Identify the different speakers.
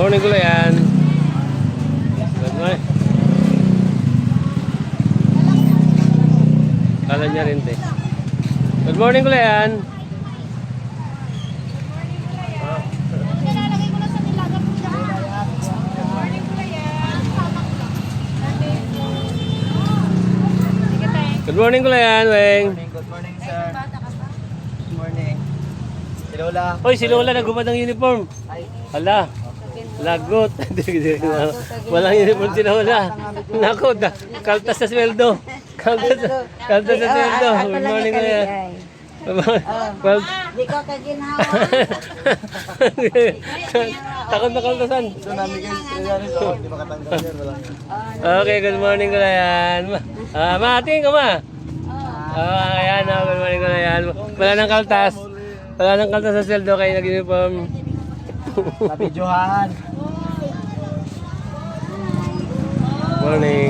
Speaker 1: morning Gulayan. Good morning. Kala niya rin, te. Good morning Gulayan.
Speaker 2: Nilalagay ko na sa nilaga po siya. Good morning po yan. Sige tayo.
Speaker 1: Good morning Gulayan, Weng.
Speaker 3: Good morning, sir. Good morning. Si Lola.
Speaker 1: Hoy, si Lola nagubad ng uniform.
Speaker 3: Ay,
Speaker 1: Hala. Lagot. Walang uniform si Lola. Naku, kaltas sa sweldo. Kaltas sa sweldo. Good morning Gulayan. Well,
Speaker 2: Di ko kaginawa.
Speaker 1: takot na kaltasan.
Speaker 3: ito namin guys. Ayan ito. Hindi makatanggal yan. Walang
Speaker 1: Okay, good morning Gulayan. Mating ka ma. Ayan, good morning Gulayan. Wala nang kaltas. Wala nang kaltas sa sweldo kaya nag-uniform.
Speaker 3: nabidyohan.
Speaker 1: Morning.